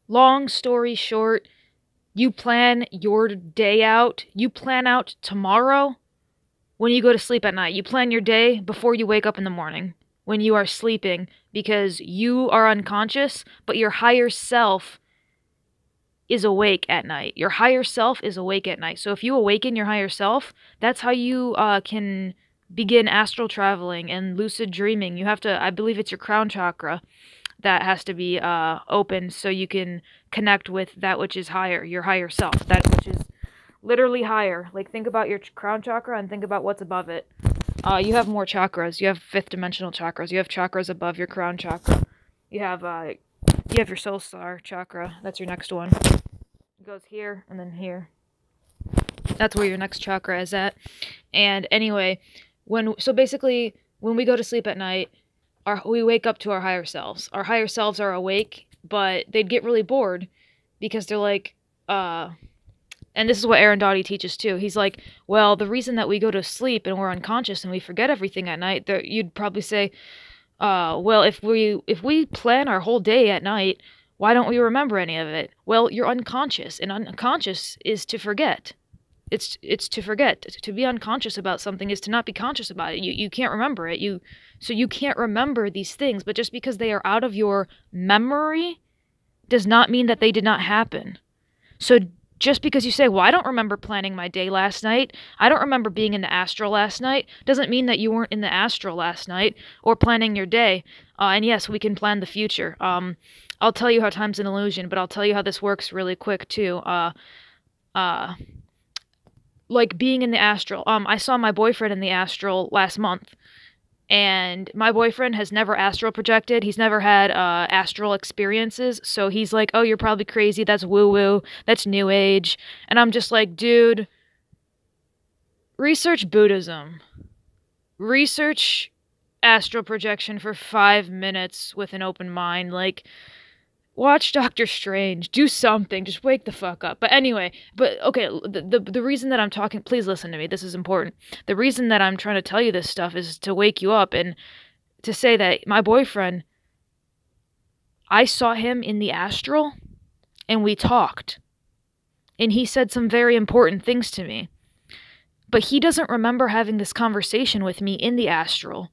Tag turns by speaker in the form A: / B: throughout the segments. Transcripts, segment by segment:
A: long story short, you plan your day out. You plan out tomorrow when you go to sleep at night. You plan your day before you wake up in the morning when you are sleeping, because you are unconscious, but your higher self is awake at night. Your higher self is awake at night. So if you awaken your higher self, that's how you can begin astral traveling and lucid dreaming. You have to, I believe it's your crown chakra that has to be open so you can connect with that which is higher, your higher self, that which is literally higher. Like, think about your crown chakra and think about what's above it. You have more chakras. You have fifth dimensional chakras. You have chakras above your crown chakra. You have your soul star chakra. That's your next one. It goes here and then here. That's where your next chakra is at. And anyway, so basically, when we go to sleep at night, we wake up to our higher selves. Our higher selves are awake, but they'd get really bored because they're like, and this is what Aaron Doughty teaches too. He's like, well, the reason that we go to sleep and we're unconscious and we forget everything at night, you'd probably say, well, if we plan our whole day at night, why don't we remember any of it? Well, you're unconscious, and unconscious is to forget. It's to forget. To be unconscious about something is to not be conscious about it. You can't remember it. So you can't remember these things, but just because they are out of your memory does not mean that they did not happen. So just because you say, well, I don't remember planning my day last night, I don't remember being in the astral last night, doesn't mean that you weren't in the astral last night or planning your day. And yes, we can plan the future. I'll tell you how time's an illusion, but I'll tell you how this works really quick too. Like being in the astral. I saw my boyfriend in the astral last month. And my boyfriend has never astral projected. He's never had astral experiences. So he's like, oh, you're probably crazy. That's woo-woo. That's new age. And I'm just like, dude, research Buddhism. Research astral projection for 5 minutes with an open mind. Like, watch Doctor Strange. Do something. Just wake the fuck up. But anyway, okay, the reason that I'm talking, please listen to me. This is important. The reason that I'm trying to tell you this stuff is to wake you up and to say that my boyfriend, I saw him in the astral and we talked. And he said some very important things to me. But he doesn't remember having this conversation with me in the astral.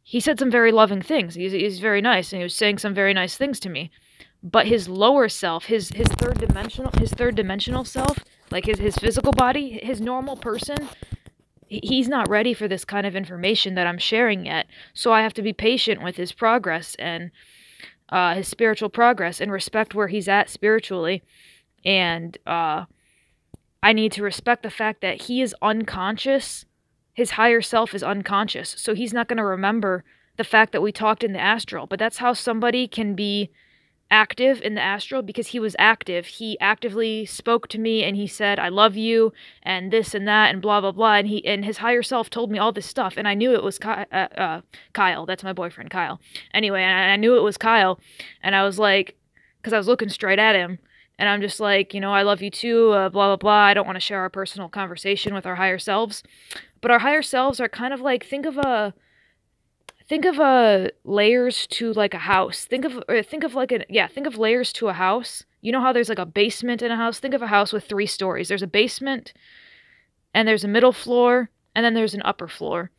A: He said some very loving things. He's very nice, and he was saying some very nice things to me. But his lower self, his third dimensional self, like his physical body, his normal person, he's not ready for this kind of information that I'm sharing yet. So I have to be patient with his progress and his spiritual progress and respect where he's at spiritually. And I need to respect the fact that he is unconscious. His higher self is unconscious, so he's not going to remember the fact that we talked in the astral. But that's how somebody can be active in the astral, because he was active. He actively spoke to me, and he said, I love you, and this and that, and blah, blah, blah. And his higher self told me all this stuff, and I knew it was Kyle. That's my boyfriend, Kyle. Anyway, and I knew it was Kyle, and I was like, because I was looking straight at him, and I'm just like, you know, I love you too, blah, blah, blah. I don't want to share our personal conversation with our higher selves. But our higher selves are kind of like, think of layers to like a house. Think of layers to a house. You know how there's like a basement in a house? Think of a house with 3 stories. There's a basement, and there's a middle floor, and then there's an upper floor.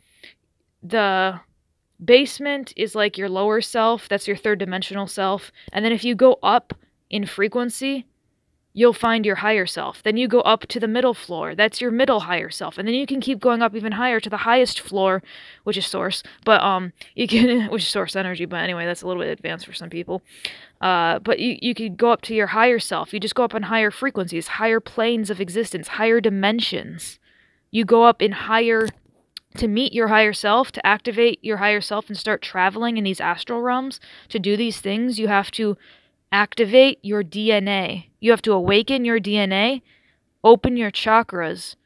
A: The basement is like your lower self. That's your third dimensional self. And then if you go up in frequency, you'll find your higher self. Then you go up to the middle floor. That's your middle higher self. And then you can keep going up even higher to the highest floor, which is source. But you can which is source energy, but anyway, that's a little bit advanced for some people. But you could go up to your higher self. You just go up in higher frequencies, higher planes of existence, higher dimensions. You go up in higher to meet your higher self, to activate your higher self and start traveling in these astral realms. To do these things, you have to activate your DNA. You have to awaken your DNA, open your chakras,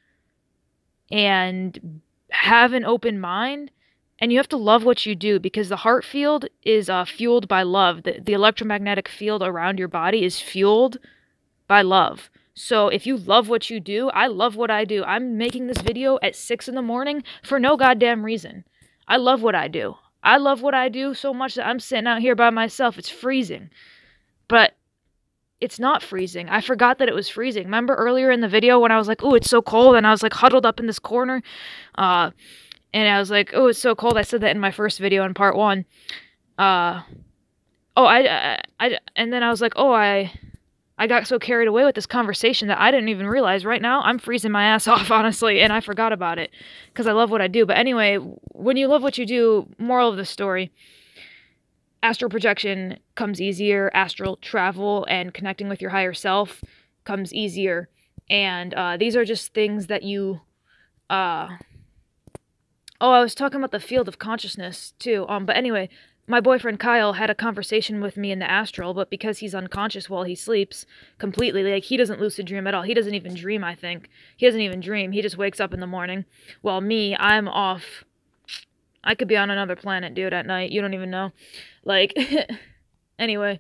A: and have an open mind. And you have to love what you do, because the heart field is fueled by love. The electromagnetic field around your body is fueled by love. So if you love what you do, I love what I do. I'm making this video at 6 in the morning for no goddamn reason. I love what I do. I love what I do so much that I'm sitting out here by myself. It's freezing. But it's not freezing. I forgot that it was freezing. Remember earlier in the video when I was like, "Oh, it's so cold," and I was like huddled up in this corner, and I was like, "Oh, it's so cold." I said that in my first video in part 1. And then I was like, "Oh, I got so carried away with this conversation that I didn't even realize right now I'm freezing my ass off, honestly, and I forgot about it because I love what I do." But anyway, when you love what you do, moral of the story, astral projection comes easier. Astral travel and connecting with your higher self comes easier. And these are just things that you... I was talking about the field of consciousness, too. But anyway, my boyfriend Kyle had a conversation with me in the astral, but because he's unconscious while he sleeps completely, like, he doesn't lucid dream at all. He doesn't even dream, I think. He doesn't even dream. He just wakes up in the morning. While me, I'm off. I could be on another planet, dude, at night. You don't even know. Like, anyway.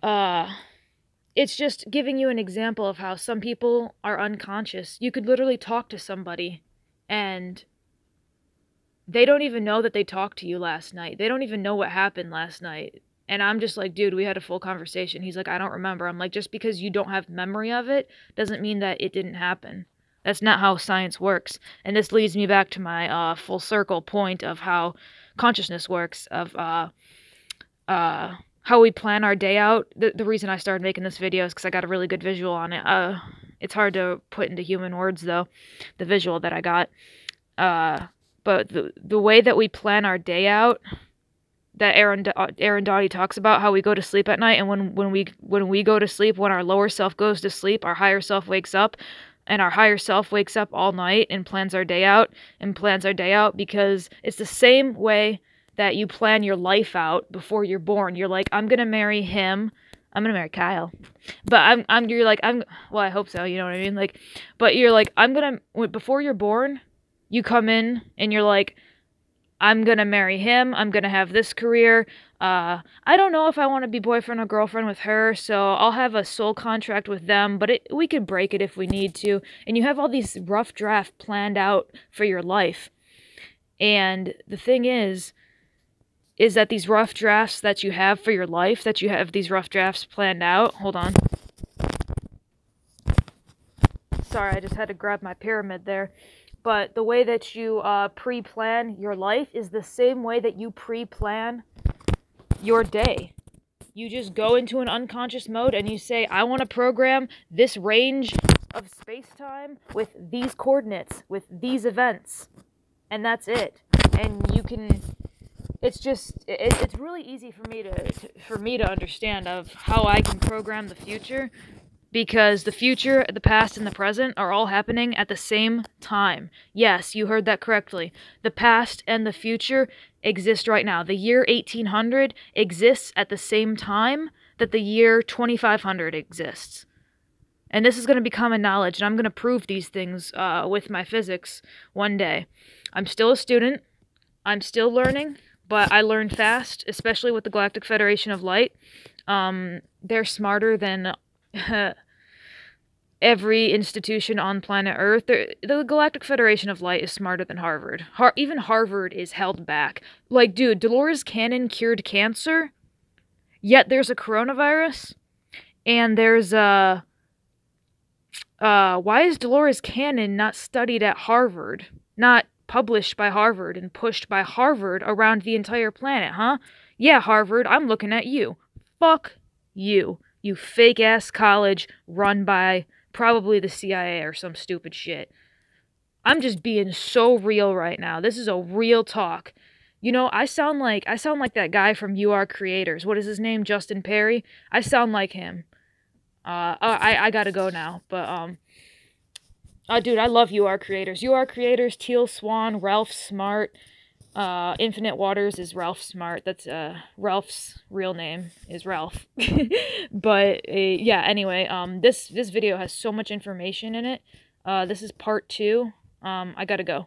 A: It's just giving you an example of how some people are unconscious. You could literally talk to somebody, and they don't even know that they talked to you last night. They don't even know what happened last night. And I'm just like, dude, we had a full conversation. He's like, I don't remember. I'm like, just because you don't have memory of it doesn't mean that it didn't happen. That's not how science works. And this leads me back to my full circle point of how consciousness works, of how we plan our day out. The reason I started making this video is because I got a really good visual on it. It's hard to put into human words, though, the visual that I got. But the way that we plan our day out, that Aaron Doughty talks about, how we go to sleep at night, and when we go to sleep, when our lower self goes to sleep, our higher self wakes up, and our higher self wakes up all night and plans our day out, because it's the same way that you plan your life out before you're born. You're like, I'm gonna marry him. I'm gonna marry Kyle. But well, I hope so, you know what I mean? Like, but you're like, before you're born, you come in and you're like, I'm gonna marry him, I'm gonna have this career, I don't know if I want to be boyfriend or girlfriend with her, so I'll have a soul contract with them, but we could break it if we need to. And you have all these rough drafts planned out for your life. And the thing is that these rough drafts that you have for your life, that you have these rough drafts planned out, hold on. Sorry, I just had to grab my pyramid there. But the way that you pre-plan your life is the same way that you pre-plan your day. You just go into an unconscious mode and you say, I want to program this range of space-time with these coordinates, with these events. And that's it. And you can... It's just... It's really easy for me to understand of how I can program the future. Because the future, the past, and the present are all happening at the same time. Yes, you heard that correctly. The past and the future exist right now. The year 1800 exists at the same time that the year 2500 exists. And this is going to be common knowledge, and I'm going to prove these things with my physics one day. I'm still a student. I'm still learning, but I learn fast, especially with the Galactic Federation of Light. They're smarter than... every institution on planet Earth. The Galactic Federation of Light is smarter than Harvard. Even Harvard is held back. Like, dude, Dolores Cannon cured cancer, yet there's a coronavirus, and there's why is Dolores Cannon not studied at Harvard? Not published by Harvard and pushed by Harvard around the entire planet, huh? Yeah, Harvard, I'm looking at you. Fuck you. You fake-ass college run by probably the CIA or some stupid shit. I'm just being so real right now. This is a real talk. You know, I sound like that guy from You Are Creators. What is his name? Justin Perry? I sound like him. I gotta go now. But, dude, I love You Are Creators. You Are Creators, Teal Swan, Ralph Smart. Infinite Waters is Ralph Smart. That's, Ralph's real name is Ralph. But, yeah, anyway, this video has so much information in it. This is part 2. I gotta go.